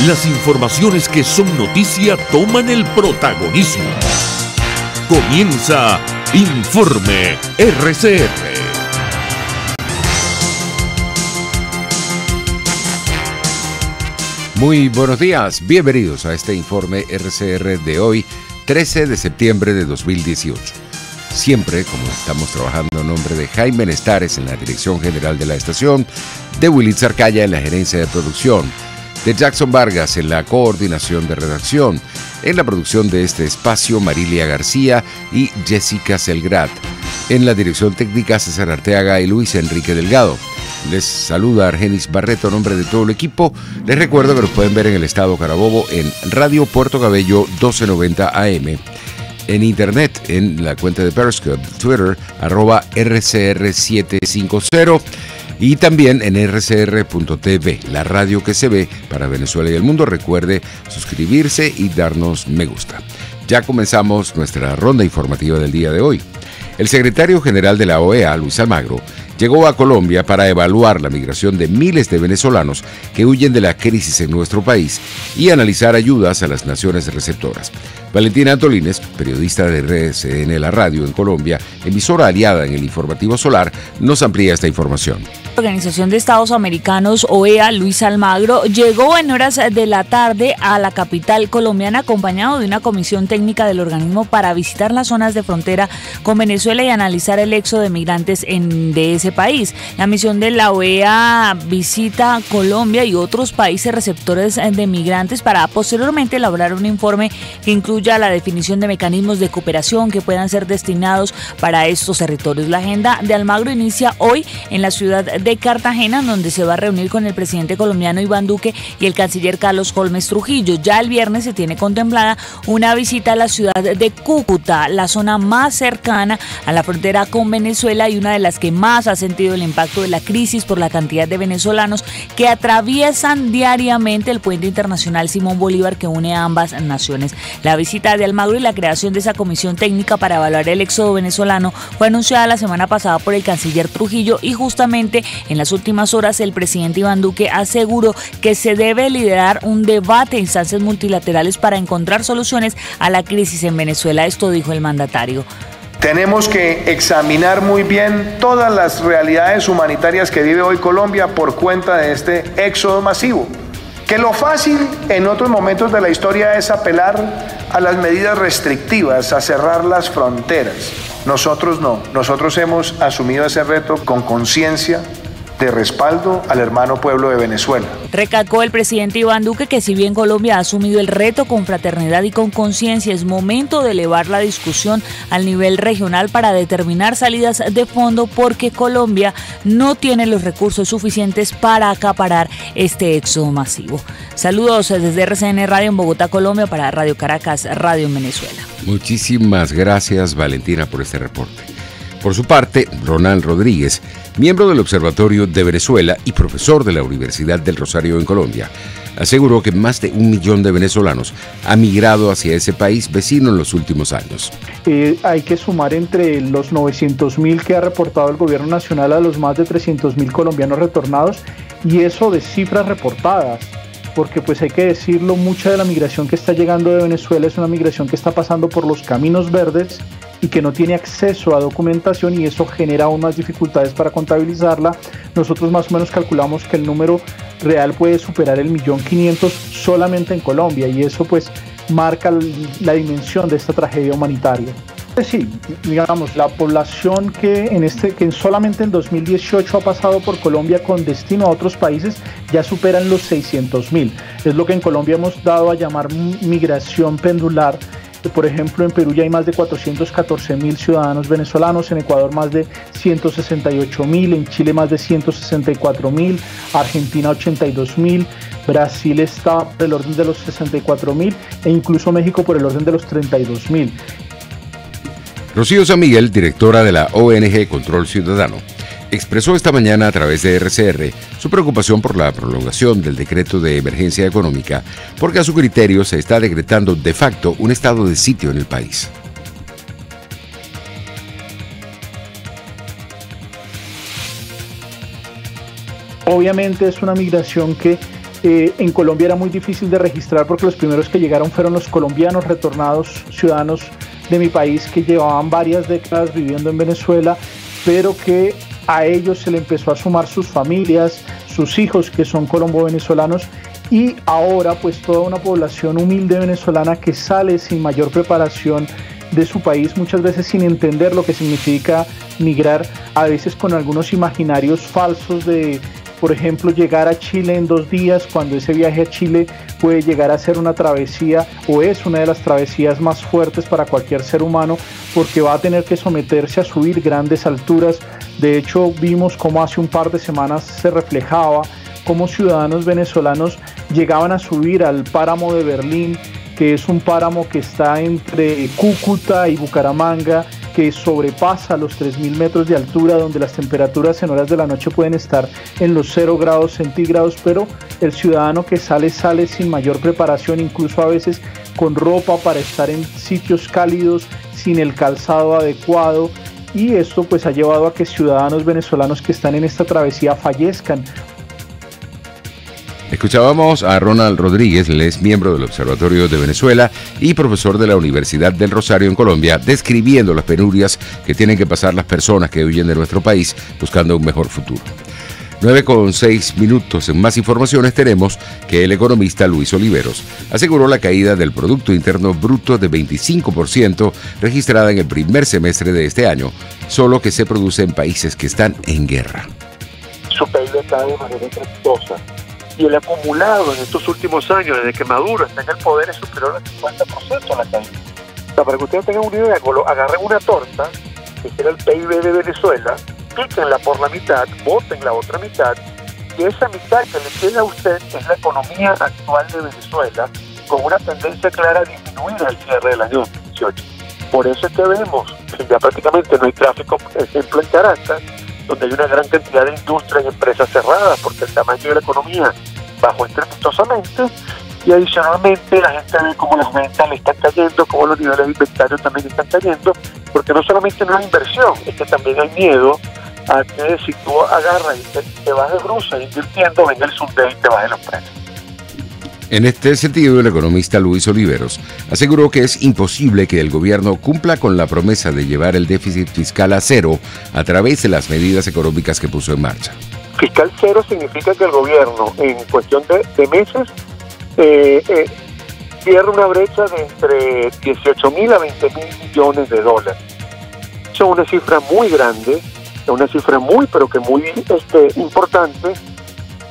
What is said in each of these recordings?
Las informaciones que son noticia toman el protagonismo. Comienza Informe RCR. Muy buenos días, bienvenidos a este Informe RCR de hoy, 13 de septiembre de 2018. Siempre, como estamos trabajando en nombre de Jaime Nestares en la dirección general de la estación, de Willy Arcaya en la gerencia de producción, de Jackson Vargas en la coordinación de redacción, en la producción de este espacio Marilia García y Jessica Selgrad, en la dirección técnica César Arteaga y Luis Enrique Delgado. Les saluda Argenis Barreto a nombre de todo el equipo. Les recuerdo que nos pueden ver en el estado Carabobo en Radio Puerto Cabello 1290 AM, en internet en la cuenta de Periscope, Twitter, @RCR750, y también en rcr.tv, la radio que se ve para Venezuela y el mundo. Recuerde suscribirse y darnos me gusta. Ya comenzamos nuestra ronda informativa del día de hoy. El secretario general de la OEA, Luis Almagro, llegó a Colombia para evaluar la migración de miles de venezolanos que huyen de la crisis en nuestro país y analizar ayudas a las naciones receptoras. Valentina Antolines, periodista de RCN La Radio en Colombia, emisora aliada en el informativo Solar, nos amplía esta información. La Organización de Estados Americanos, OEA, Luis Almagro, llegó en horas de la tarde a la capital colombiana acompañado de una comisión técnica del organismo para visitar las zonas de frontera con Venezuela y analizar el éxodo de migrantes de ese país. La misión de la OEA visita Colombia y otros países receptores de migrantes para posteriormente elaborar un informe que incluya la definición de mecanismos de cooperación que puedan ser destinados para estos territorios. La agenda de Almagro inicia hoy en la ciudad de Cartagena, donde se va a reunir con el presidente colombiano Iván Duque y el canciller Carlos Holmes Trujillo. Ya el viernes se tiene contemplada una visita a la ciudad de Cúcuta, la zona más cercana a la frontera con Venezuela y una de las que más ha sentido el impacto de la crisis por la cantidad de venezolanos que atraviesan diariamente el puente internacional Simón Bolívar que une a ambas naciones. La visita de Almagro y la creación de esa comisión técnica para evaluar el éxodo venezolano fue anunciada la semana pasada por el canciller Trujillo y justamente en las últimas horas el presidente Iván Duque aseguró que se debe liderar un debate en instancias multilaterales para encontrar soluciones a la crisis en Venezuela. Esto dijo el mandatario. Tenemos que examinar muy bien todas las realidades humanitarias que vive hoy Colombia por cuenta de este éxodo masivo. Que lo fácil en otros momentos de la historia es apelar a las medidas restrictivas, a cerrar las fronteras. Nosotros no, nosotros hemos asumido ese reto con conciencia de respaldo al hermano pueblo de Venezuela. Recalcó el presidente Iván Duque que si bien Colombia ha asumido el reto con fraternidad y con conciencia, es momento de elevar la discusión al nivel regional para determinar salidas de fondo porque Colombia no tiene los recursos suficientes para acaparar este éxodo masivo. Saludos desde RCN Radio en Bogotá, Colombia, para Radio Caracas, Radio en Venezuela. Muchísimas gracias, Valentina, por este reporte. Por su parte, Ronald Rodríguez, miembro del Observatorio de Venezuela y profesor de la Universidad del Rosario en Colombia, aseguró que más de 1 millón de venezolanos ha migrado hacia ese país vecino en los últimos años. Hay que sumar entre los 900.000 que ha reportado el gobierno nacional a los más de 300.000 colombianos retornados, y eso de cifras reportadas. Porque pues hay que decirlo, mucha de la migración que está llegando de Venezuela es una migración que está pasando por los caminos verdes y que no tiene acceso a documentación, y eso genera aún más dificultades para contabilizarla. Nosotros más o menos calculamos que el número real puede superar el 1.500.000 solamente en Colombia, y eso pues marca la dimensión de esta tragedia humanitaria. Sí, digamos, la población que solamente en 2018 ha pasado por Colombia con destino a otros países ya superan los 600.000. Es lo que en Colombia hemos dado a llamar migración pendular. Por ejemplo, en Perú ya hay más de 414.000 ciudadanos venezolanos, en Ecuador más de 168.000, en Chile más de 164.000, Argentina 82.000, Brasil está por el orden de los 64.000 e incluso México por el orden de los 32.000. Rocío San Miguel, directora de la ONG Control Ciudadano, expresó esta mañana a través de RCR su preocupación por la prolongación del decreto de emergencia económica, porque a su criterio se está decretando de facto un estado de sitio en el país. Obviamente es una migración que En Colombia era muy difícil de registrar porque los primeros que llegaron fueron los colombianos retornados, ciudadanos de mi país que llevaban varias décadas viviendo en Venezuela, pero que a ellos se le empezó a sumar sus familias, sus hijos que son colombo-venezolanos, y ahora pues toda una población humilde venezolana que sale sin mayor preparación de su país, muchas veces sin entender lo que significa migrar, a veces con algunos imaginarios falsos de, por ejemplo, llegar a Chile en 2 días, cuando ese viaje a Chile puede llegar a ser una travesía, o es una de las travesías más fuertes para cualquier ser humano, porque va a tener que someterse a subir grandes alturas. De hecho, vimos cómo hace un par de semanas se reflejaba cómo ciudadanos venezolanos llegaban a subir al páramo de Berlín, que es un páramo que está entre Cúcuta y Bucaramanga, que sobrepasa los 3.000 metros de altura, donde las temperaturas en horas de la noche pueden estar en los 0 grados centígrados, pero el ciudadano que sale sin mayor preparación, incluso a veces con ropa para estar en sitios cálidos, sin el calzado adecuado, y esto pues ha llevado a que ciudadanos venezolanos que están en esta travesía fallezcan. Escuchábamos a Ronald Rodríguez, él es miembro del Observatorio de Venezuela y profesor de la Universidad del Rosario en Colombia, describiendo las penurias que tienen que pasar las personas que huyen de nuestro país buscando un mejor futuro. 9:06. En más informaciones tenemos que el economista Luis Oliveros aseguró la caída del Producto Interno Bruto de 25% registrada en el primer semestre de este año, solo que se produce en países que están en guerra. Su PIB cae de manera estrepitosa. Y el acumulado en estos últimos años, desde que Maduro está en el poder, es superior al 50% a la caída. O sea, para que ustedes tengan una idea, agarren una torta, que era el PIB de Venezuela, píquenla por la mitad, boten la otra mitad, y esa mitad que le queda a usted es la economía actual de Venezuela, con una tendencia clara a disminuir al cierre del año 2018. Por eso es que vemos que ya prácticamente no hay tráfico, por ejemplo, en Caracas, donde hay una gran cantidad de industrias y empresas cerradas, porque el tamaño de la economía bajó estrepitosamente, y adicionalmente la gente ve cómo las ventas le están cayendo, cómo los niveles de inventario también están cayendo, porque no solamente no hay inversión, es que también hay miedo a que si tú agarras y te vas de bruces invirtiendo, venga el sondeo y te baje los precios. En este sentido, el economista Luis Oliveros aseguró que es imposible que el gobierno cumpla con la promesa de llevar el déficit fiscal a cero a través de las medidas económicas que puso en marcha. Fiscal cero significa que el gobierno, en cuestión de meses, cierra una brecha de entre 18.000 a 20.000 millones de dólares. Eso es una cifra muy grande, es una cifra muy, pero que muy importante,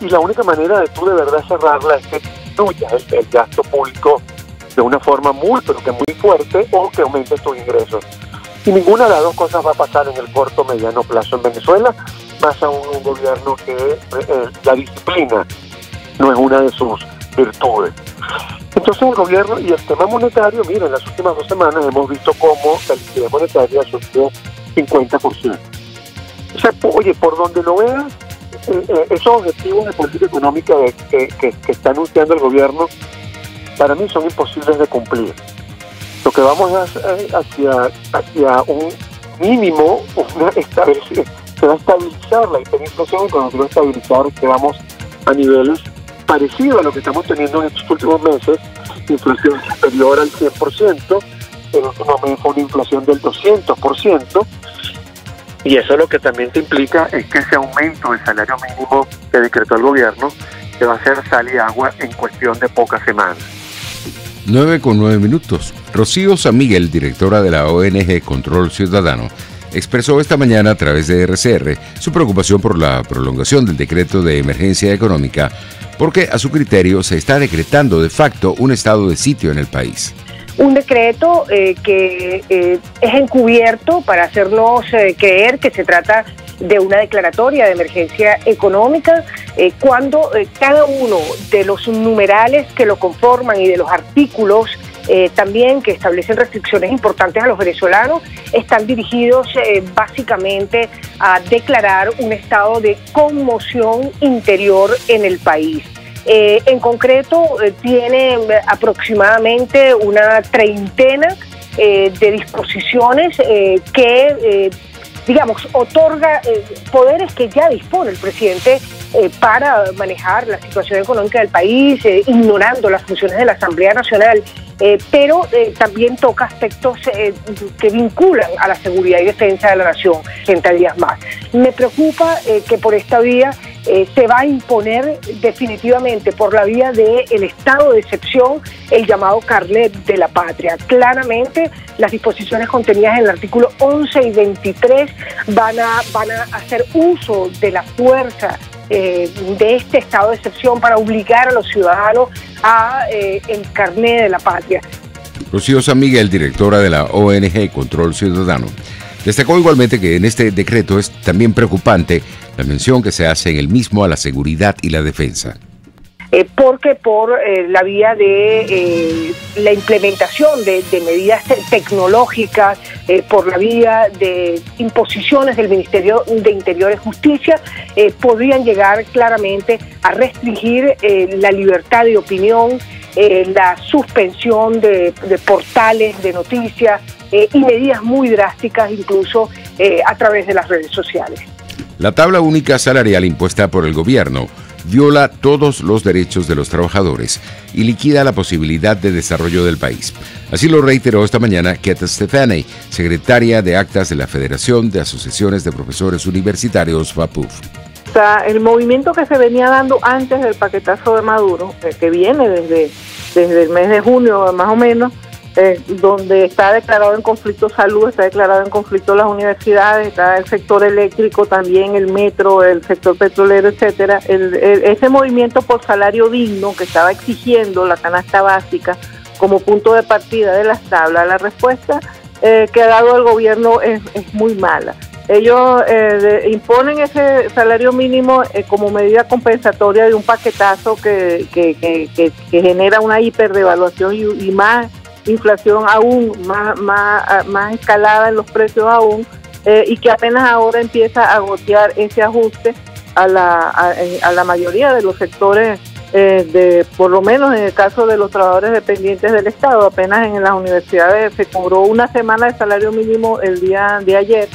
y la única manera de tú de verdad cerrarla es que disminuyas el gasto público de una forma muy, pero que muy fuerte, o que aumentes tus ingresos. Y ninguna de las dos cosas va a pasar en el corto o mediano plazo en Venezuela, más aún un gobierno que la disciplina no es una de sus virtudes. Entonces el gobierno y el tema monetario, miren, en las últimas 2 semanas hemos visto cómo la liquidez monetaria ha subido 50%. O sea, oye, por donde lo veas, esos objetivos de política económica que está anunciando el gobierno, para mí son imposibles de cumplir. Lo que vamos hacia un mínimo, se va a estabilizar la hiperinflación, y cuando se va a estabilizar, que vamos a niveles parecidos a lo que estamos teniendo en estos últimos meses, inflación superior al 100%, el último mes fue una inflación del 200%, y eso lo que también te implica es que ese aumento del salario mínimo que decretó el gobierno se va a hacer sal y agua en cuestión de pocas semanas. 9:09. Rocío San Miguel, directora de la ONG Control Ciudadano, expresó esta mañana a través de RCR su preocupación por la prolongación del decreto de emergencia económica, porque a su criterio se está decretando de facto un estado de sitio en el país. Un decreto que es encubierto para hacernos creer que se trata de una declaratoria de emergencia económica, cuando cada uno de los numerales que lo conforman y de los artículos también que establecen restricciones importantes a los venezolanos están dirigidos básicamente a declarar un estado de conmoción interior en el país. En concreto, tiene aproximadamente una treintena de disposiciones que, digamos, otorga poderes que ya dispone el presidente para manejar la situación económica del país, ignorando las funciones de la Asamblea Nacional, pero también toca aspectos que vinculan a la seguridad y defensa de la nación 80 días más. Me preocupa que por esta vía se va a imponer definitivamente por la vía del estado de excepción el llamado carnet de la patria. Claramente las disposiciones contenidas en el artículo 11 y 23 van a hacer uso de la fuerza de este estado de excepción para obligar a los ciudadanos a el carnet de la patria. Rocío San Miguel, directora de la ONG Control Ciudadano, destacó igualmente que en este decreto es también preocupante la mención que se hace en el mismo a la seguridad y la defensa. Porque por la vía de la implementación de medidas tecnológicas, por la vía de imposiciones del Ministerio de Interior y Justicia, podrían llegar claramente a restringir la libertad de opinión, la suspensión de portales de noticias y medidas muy drásticas incluso a través de las redes sociales. La tabla única salarial impuesta por el gobierno viola todos los derechos de los trabajadores y liquida la posibilidad de desarrollo del país. Así lo reiteró esta mañana Keta Stefaney, secretaria de Actas de la Federación de Asociaciones de Profesores Universitarios, FAPUF. O sea, el movimiento que se venía dando antes del paquetazo de Maduro, que viene desde el mes de junio más o menos, donde está declarado en conflicto salud, está declarado en conflicto las universidades, está el sector eléctrico también, el metro, el sector petrolero, etcétera. Ese movimiento por salario digno que estaba exigiendo la canasta básica como punto de partida de las tablas, la respuesta que ha dado el gobierno es muy mala. Ellos imponen ese salario mínimo como medida compensatoria de un paquetazo que genera una hiperdevaluación y más inflación aún, más escalada en los precios aún, y que apenas ahora empieza a gotear ese ajuste a la mayoría de los sectores, por lo menos en el caso de los trabajadores dependientes del Estado. Apenas en las universidades se cobró una semana de salario mínimo el día de ayer,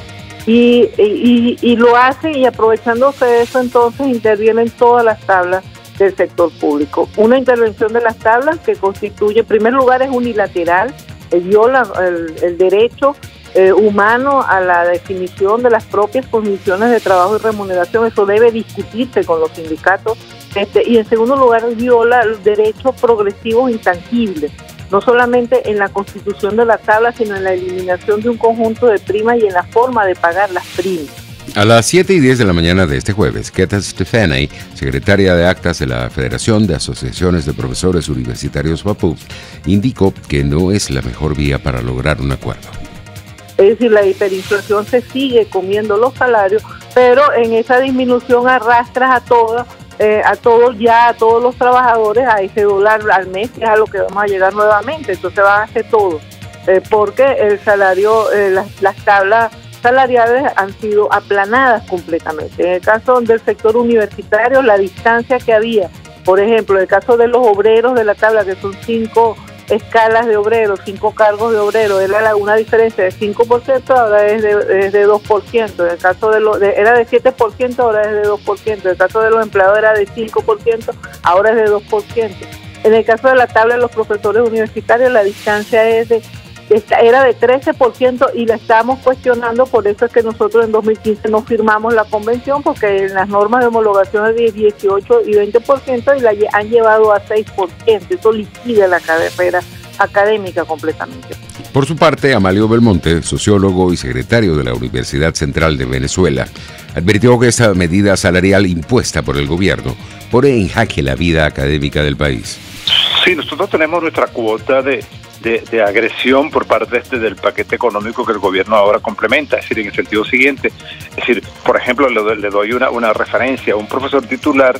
y lo hacen, y aprovechándose de eso entonces intervienen todas las tablas del sector público. Una intervención de las tablas que constituye, en primer lugar, es unilateral, viola el derecho humano a la definición de las propias condiciones de trabajo y remuneración. Eso debe discutirse con los sindicatos, y en segundo lugar viola los derechos progresivos intangibles, no solamente en la constitución de la tabla, sino en la eliminación de un conjunto de primas y en la forma de pagar las primas. A las 7:10 de la mañana de este jueves, Keta Stefaney, secretaria de Actas de la Federación de Asociaciones de Profesores Universitarios FAPUF, indicó que no es la mejor vía para lograr un acuerdo. Es decir, la hiperinflación se sigue comiendo los salarios, pero en esa disminución arrastras a todos los trabajadores a ese dólar al mes, que es a lo que vamos a llegar nuevamente. Entonces van a hacer todo, porque el salario, las tablas salariales han sido aplanadas completamente. En el caso del sector universitario, la distancia que había, por ejemplo, en el caso de los obreros de la tabla, que son 5 escalas de obreros, 5 cargos de obreros, era una diferencia de 5%, ahora es de 2%. En el caso era de 7%, ahora es de 2%. En el caso de los empleados era de 5%, ahora es de 2%. En el caso de la tabla de los profesores universitarios, la distancia era de 13% y la estamos cuestionando. Por eso es que nosotros en 2015 no firmamos la convención, porque en las normas de homologación es de 18 y 20% y la han llevado a 6%. Eso liquida la carrera académica completamente. Por su parte, Amalio Belmonte, sociólogo y secretario de la Universidad Central de Venezuela, advirtió que esta medida salarial impuesta por el gobierno pone en jaque la vida académica del país. Sí, nosotros tenemos nuestra cuota de agresión por parte del paquete económico que el gobierno ahora complementa, es decir, en el sentido siguiente, es decir, por ejemplo, le doy una referencia: un profesor titular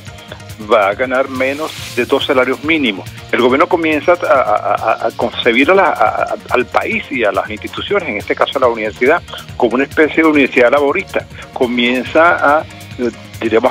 va a ganar menos de 2 salarios mínimos. El gobierno comienza a concebir al país y a las instituciones, en este caso a la universidad, como una especie de universidad laborista. Comienza a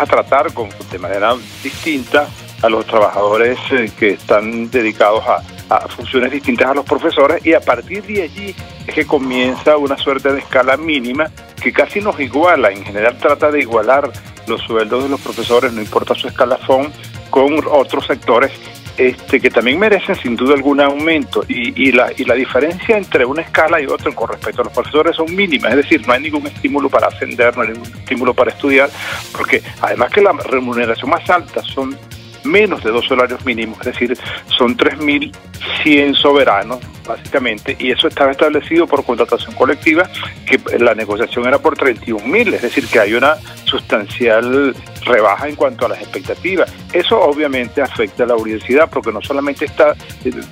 tratar de manera distinta a los trabajadores que están dedicados a funciones distintas a los profesores, y a partir de allí es que comienza una suerte de escala mínima que casi nos iguala. En general trata de igualar los sueldos de los profesores, no importa su escalafón, con otros sectores que también merecen sin duda algún aumento, y la diferencia entre una escala y otra con respecto a los profesores son mínimas, es decir, no hay ningún estímulo para ascender, no hay ningún estímulo para estudiar, porque además que la remuneración más alta son menos de 2 salarios mínimos, es decir, son 3.100 soberanos, básicamente, y eso estaba establecido por contratación colectiva, que la negociación era por 31.000, es decir, que hay una sustancial rebaja en cuanto a las expectativas. Eso obviamente afecta a la universidad, porque no solamente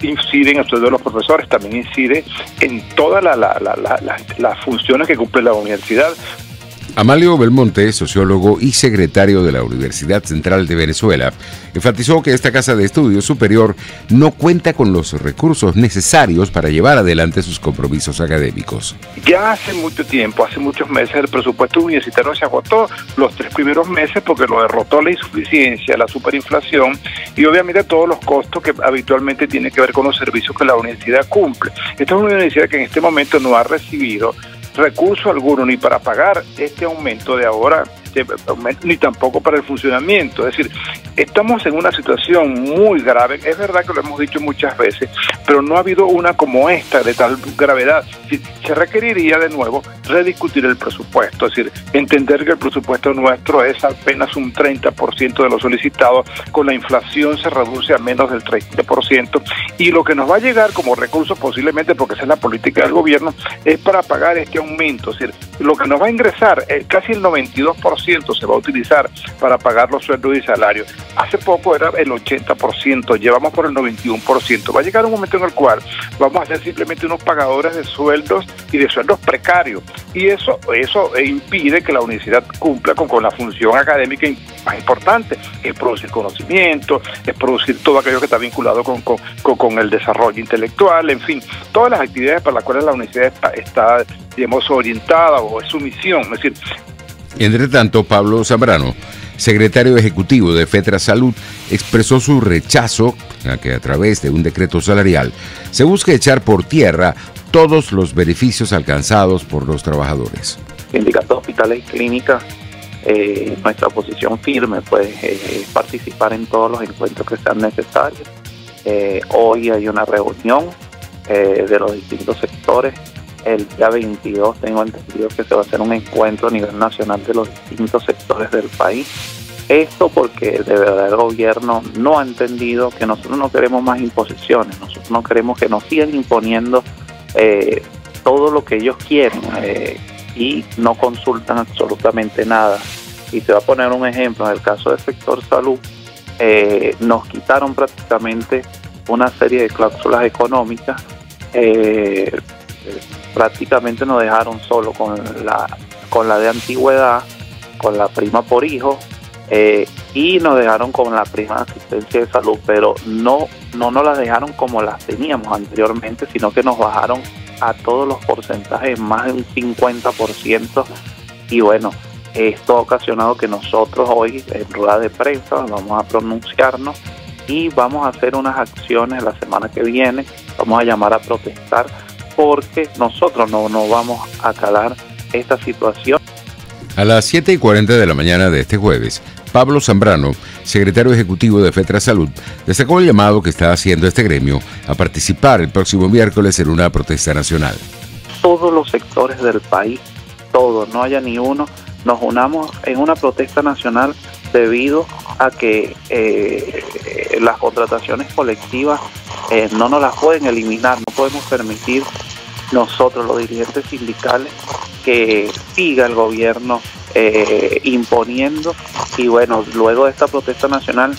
incide en el sueldo de los profesores, también incide en todas las funciones que cumple la universidad. Amalio Belmonte, sociólogo y secretario de la Universidad Central de Venezuela, enfatizó que esta casa de estudios superior no cuenta con los recursos necesarios para llevar adelante sus compromisos académicos. Ya hace mucho tiempo, hace muchos meses, el presupuesto universitario se agotó los 3 primeros meses porque lo derrotó la insuficiencia, la superinflación y obviamente todos los costos que habitualmente tienen que ver con los servicios que la universidad cumple. Esta es una universidad que en este momento no ha recibido recurso alguno ni para pagar este aumento de ahora, ni tampoco para el funcionamiento. Es decir, estamos en una situación muy grave. Es verdad que lo hemos dicho muchas veces, pero no ha habido una como esta de tal gravedad. Se requeriría de nuevo rediscutir el presupuesto, es decir, entender que el presupuesto nuestro es apenas un 30% de lo solicitado, con la inflación se reduce a menos del 30%, y lo que nos va a llegar como recursos posiblemente, porque esa es la política del gobierno, es para pagar este aumento. Es decir, lo que nos va a ingresar, casi el 92% se va a utilizar para pagar los sueldos y salarios. Hace poco era el 80%, llevamos por el 91%. Va a llegar un momento en el cual vamos a ser simplemente unos pagadores de sueldos y de sueldos precarios, y eso impide que la universidad cumpla con la función académica más importante, que es producir conocimiento, es producir todo aquello que está vinculado con el desarrollo intelectual, en fin, todas las actividades para las cuales la universidad está digamos, orientada, o es su misión. Es decir, entre tanto, Pablo Zambrano, secretario ejecutivo de FETRASalud, expresó su rechazo a que a través de un decreto salarial se busque echar por tierra todos los beneficios alcanzados por los trabajadores. Sindicatos, hospitales y clínicas, nuestra posición firme pues es participar en todos los encuentros que sean necesarios. Hoy hay una reunión de los distintos sectores. El día 22 tengo entendido que se va a hacer un encuentro a nivel nacional de los distintos sectores del país. Esto porque de verdad el gobierno no ha entendido que nosotros no queremos más imposiciones, nosotros no queremos que nos sigan imponiendo todo lo que ellos quieren y no consultan absolutamente nada. Y te voy a poner un ejemplo, en el caso del sector salud, nos quitaron prácticamente una serie de cláusulas económicas, prácticamente nos dejaron solo con la de antigüedad, con la prima por hijo, y nos dejaron con la prima de asistencia de salud, pero no nos las dejaron como las teníamos anteriormente, sino que nos bajaron a todos los porcentajes más de un 50%, y bueno, esto ha ocasionado que nosotros hoy en rueda de prensa vamos a pronunciarnos y vamos a hacer unas acciones la semana que viene, vamos a llamar a protestar porque nosotros no vamos a calar esta situación. A las 7:40 de la mañana de este jueves, Pablo Zambrano, secretario ejecutivo de FETRASalud, destacó el llamado que está haciendo este gremio a participar el próximo miércoles en una protesta nacional. Todos los sectores del país, todos, no haya ni uno, nos unamos en una protesta nacional debido a que las contrataciones colectivas no nos las pueden eliminar, no podemos permitir nosotros los dirigentes sindicales que siga el gobierno imponiendo, y bueno, luego de esta protesta nacional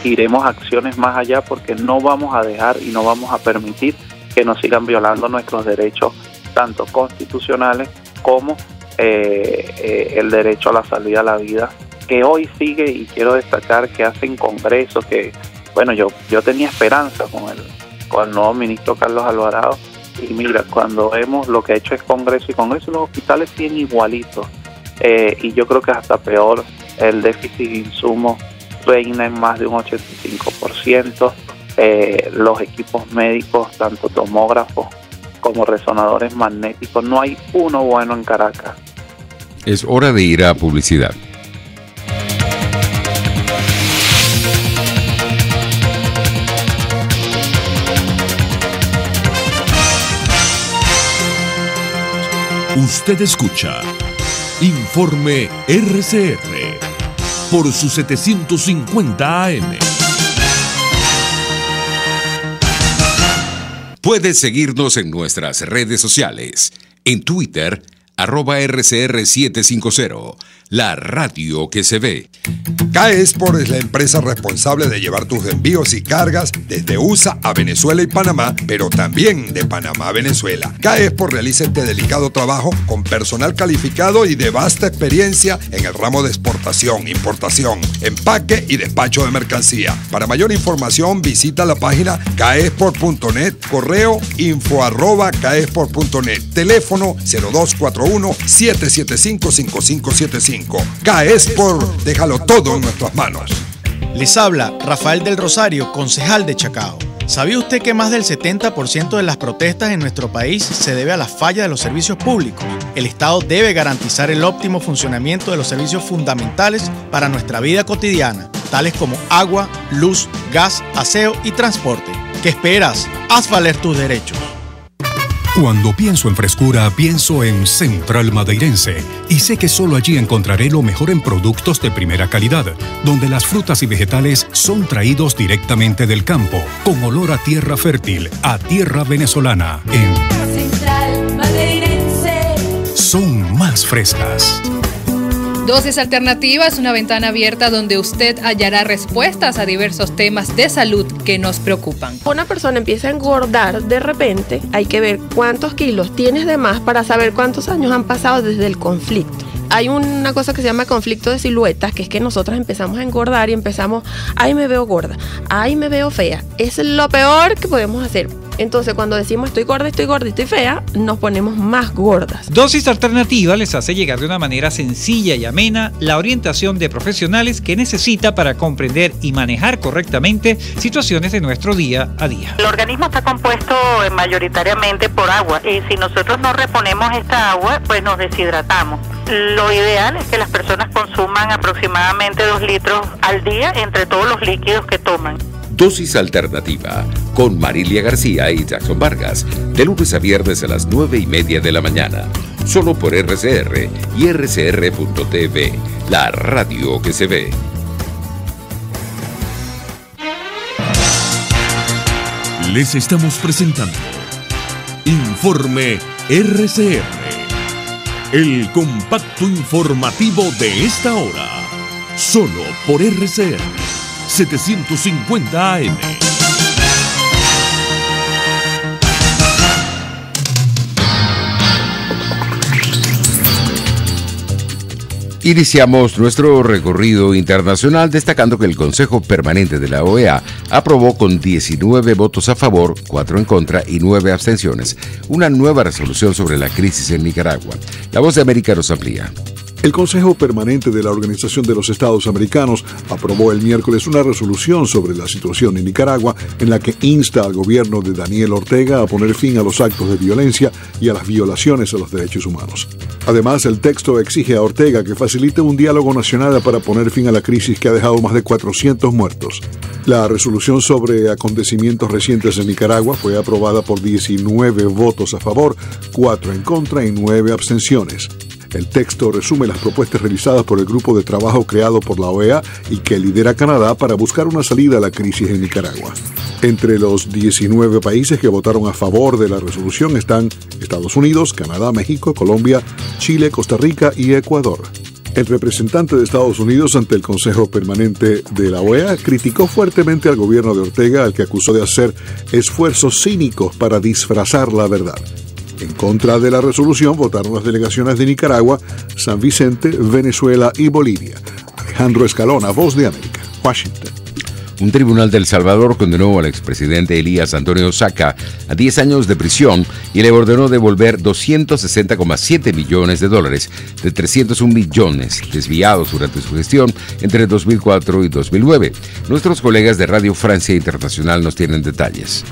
iremos a acciones más allá porque no vamos a dejar y no vamos a permitir que nos sigan violando nuestros derechos tanto constitucionales como el derecho a la salud a la vida, que hoy sigue, y quiero destacar que hacen congresos que, bueno, yo tenía esperanza con el nuevo ministro Carlos Alvarado, y mira, cuando vemos lo que ha hecho es congreso, y congreso los hospitales siguen igualitos, y yo creo que hasta peor, el déficit de insumos reina en más de un 85%, los equipos médicos, tanto tomógrafos como resonadores magnéticos, no hay uno bueno en Caracas. Es hora de ir a publicidad. Usted escucha Informe RCR por su 750 AM. Puedes seguirnos en nuestras redes sociales. En Twitter, @RCR750, la radio que se ve. CAE Export es la empresa responsable de llevar tus envíos y cargas desde USA a Venezuela y Panamá, pero también de Panamá a Venezuela. CAE Export realiza este delicado trabajo con personal calificado y de vasta experiencia en el ramo de exportación, importación, empaque y despacho de mercancía. Para mayor información visita la página caexport.net, correo info@caexport.net, teléfono 0241-775-5575. CAE Export, déjalo todo en nuestras manos. Les habla Rafael del Rosario, concejal de Chacao. ¿Sabía usted que más del 70% de las protestas en nuestro país se debe a la falla de los servicios públicos? El Estado debe garantizar el óptimo funcionamiento de los servicios fundamentales para nuestra vida cotidiana, tales como agua, luz, gas, aseo y transporte. ¿Qué esperas? Haz valer tus derechos. Cuando pienso en frescura, pienso en Central Madeirense. Y sé que solo allí encontraré lo mejor en productos de primera calidad, donde las frutas y vegetales son traídos directamente del campo, con olor a tierra fértil, a tierra venezolana. En Central Madeirense son más frescas. Dosis Alternativa es una ventana abierta donde usted hallará respuestas a diversos temas de salud que nos preocupan. Una persona empieza a engordar de repente, hay que ver cuántos kilos tienes de más para saber cuántos años han pasado desde el conflicto. Hay una cosa que se llama conflicto de siluetas, que es que nosotras empezamos a engordar y empezamos, ay, me veo gorda, ay, me veo fea. Es lo peor que podemos hacer. Entonces, cuando decimos estoy gorda, estoy fea, nos ponemos más gordas. Dosis Alternativa les hace llegar de una manera sencilla y amena la orientación de profesionales que necesita para comprender y manejar correctamente situaciones de nuestro día a día. El organismo está compuesto mayoritariamente por agua y si nosotros no reponemos esta agua, pues nos deshidratamos. Lo ideal es que las personas consuman aproximadamente 2 litros al día entre todos los líquidos que toman. Dosis Alternativa, con Marilia García y Jackson Vargas, de lunes a viernes a las 9:30 de la mañana, solo por RCR y RCR.tv, la radio que se ve. Les estamos presentando Informe RCR, el compacto informativo de esta hora, solo por RCR 750 AM. Iniciamos nuestro recorrido internacional destacando que el Consejo Permanente de la OEA aprobó con 19 votos a favor, 4 en contra y 9 abstenciones una nueva resolución sobre la crisis en Nicaragua. La Voz de América nos amplía. El Consejo Permanente de la Organización de los Estados Americanos aprobó el miércoles una resolución sobre la situación en Nicaragua en la que insta al gobierno de Daniel Ortega a poner fin a los actos de violencia y a las violaciones a los derechos humanos. Además, el texto exige a Ortega que facilite un diálogo nacional para poner fin a la crisis que ha dejado más de 400 muertos. La resolución sobre acontecimientos recientes en Nicaragua fue aprobada por 19 votos a favor, 4 en contra y 9 abstenciones. El texto resume las propuestas realizadas por el grupo de trabajo creado por la OEA y que lidera Canadá para buscar una salida a la crisis en Nicaragua. Entre los 19 países que votaron a favor de la resolución están Estados Unidos, Canadá, México, Colombia, Chile, Costa Rica y Ecuador. El representante de Estados Unidos ante el Consejo Permanente de la OEA criticó fuertemente al gobierno de Ortega, al que acusó de hacer esfuerzos cínicos para disfrazar la verdad. En contra de la resolución votaron las delegaciones de Nicaragua, San Vicente, Venezuela y Bolivia. Alejandro Escalona, Voz de América, Washington. Un tribunal de El Salvador condenó al expresidente Elías Antonio Saca a 10 años de prisión y le ordenó devolver $260,7 millones de 301 millones desviados durante su gestión entre 2004 y 2009. Nuestros colegas de Radio Francia Internacional nos tienen detalles.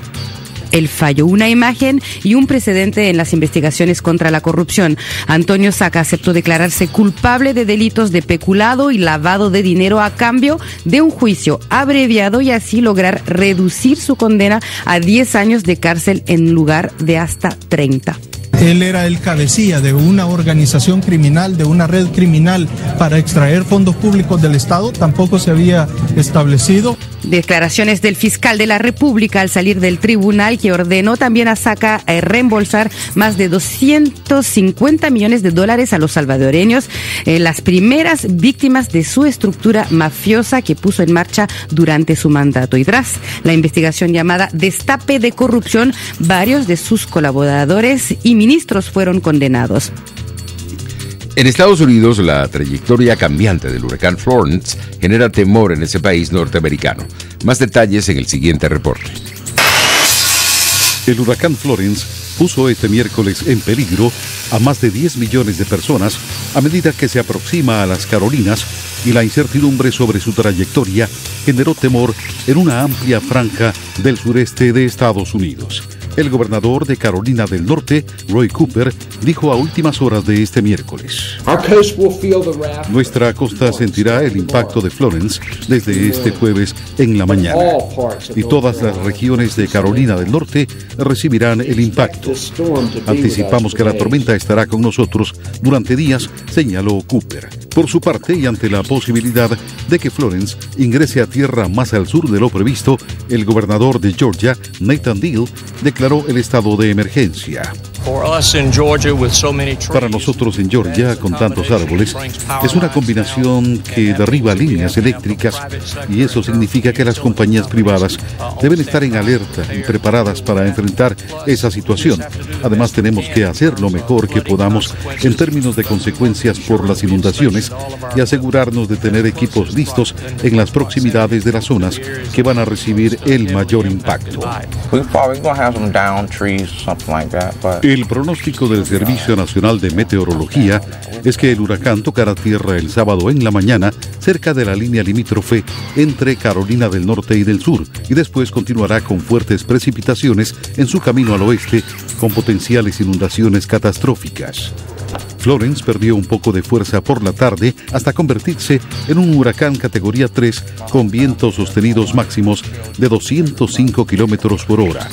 El fallo, una imagen y un precedente en las investigaciones contra la corrupción. Antonio Saca aceptó declararse culpable de delitos de peculado y lavado de dinero a cambio de un juicio abreviado y así lograr reducir su condena a 10 años de cárcel en lugar de hasta 30. Él era el cabecilla de una organización criminal, de una red criminal para extraer fondos públicos del Estado, tampoco se había establecido. Declaraciones del fiscal de la República al salir del tribunal, que ordenó también a Saca reembolsar más de $250 millones a los salvadoreños, las primeras víctimas de su estructura mafiosa que puso en marcha durante su mandato. Y tras la investigación llamada Destape de Corrupción, varios de sus colaboradores y ministros fueron condenados. En Estados Unidos, la trayectoria cambiante del huracán Florence genera temor en ese país norteamericano. Más detalles en el siguiente reporte. El huracán Florence puso este miércoles en peligro a más de 10 millones de personas a medida que se aproxima a las Carolinas, y la incertidumbre sobre su trayectoria generó temor en una amplia franja del sureste de Estados Unidos. El gobernador de Carolina del Norte, Roy Cooper, dijo a últimas horas de este miércoles: nuestra costa sentirá el impacto de Florence desde este jueves en la mañana, y todas las regiones de Carolina del Norte recibirán el impacto. Anticipamos que la tormenta estará con nosotros durante días, señaló Cooper. Por su parte, y ante la posibilidad de que Florence ingrese a tierra más al sur de lo previsto, el gobernador de Georgia, Nathan Deal, declaró el estado de emergencia. Para nosotros en Georgia, con tantos árboles, es una combinación que derriba líneas eléctricas, y eso significa que las compañías privadas deben estar en alerta y preparadas para enfrentar esa situación. Además, tenemos que hacer lo mejor que podamos en términos de consecuencias por las inundaciones y asegurarnos de tener equipos listos en las proximidades de las zonas que van a recibir el mayor impacto. El pronóstico del Servicio Nacional de Meteorología es que el huracán tocará tierra el sábado en la mañana cerca de la línea limítrofe entre Carolina del Norte y del Sur, y después continuará con fuertes precipitaciones en su camino al oeste, con potenciales inundaciones catastróficas. Florence perdió un poco de fuerza por la tarde hasta convertirse en un huracán categoría 3 con vientos sostenidos máximos de 205 kilómetros por hora.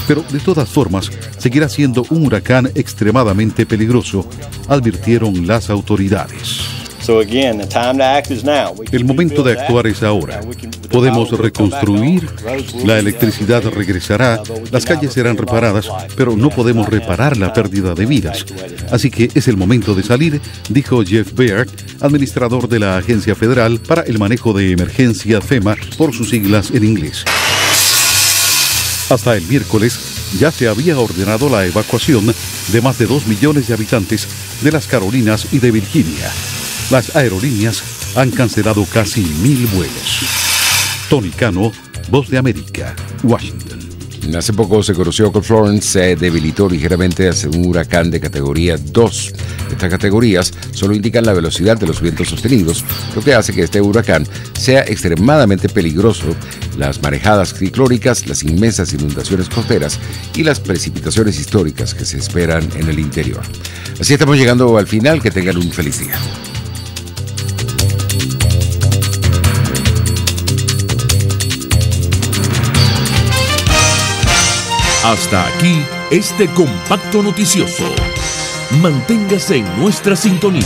Pero de todas formas, seguirá siendo un huracán extremadamente peligroso, advirtieron las autoridades. El momento de actuar es ahora. Podemos reconstruir, la electricidad regresará, las calles serán reparadas, pero no podemos reparar la pérdida de vidas. Así que es el momento de salir, dijo Jeff Baird, administrador de la Agencia Federal para el Manejo de Emergencia FEMA, por sus siglas en inglés. Hasta el miércoles ya se había ordenado la evacuación de más de 2 millones de habitantes de las Carolinas y de Virginia. Las aerolíneas han cancelado casi 1,000 vuelos. Tony Cano, Voz de América, Washington. Hace poco se conoció que Florence se debilitó ligeramente hacia un huracán de categoría 2. Estas categorías solo indican la velocidad de los vientos sostenidos, lo que hace que este huracán sea extremadamente peligroso. Las marejadas ciclónicas, las inmensas inundaciones costeras y las precipitaciones históricas que se esperan en el interior. Así estamos llegando al final. Que tengan un feliz día. Hasta aquí este compacto noticioso. Manténgase en nuestra sintonía.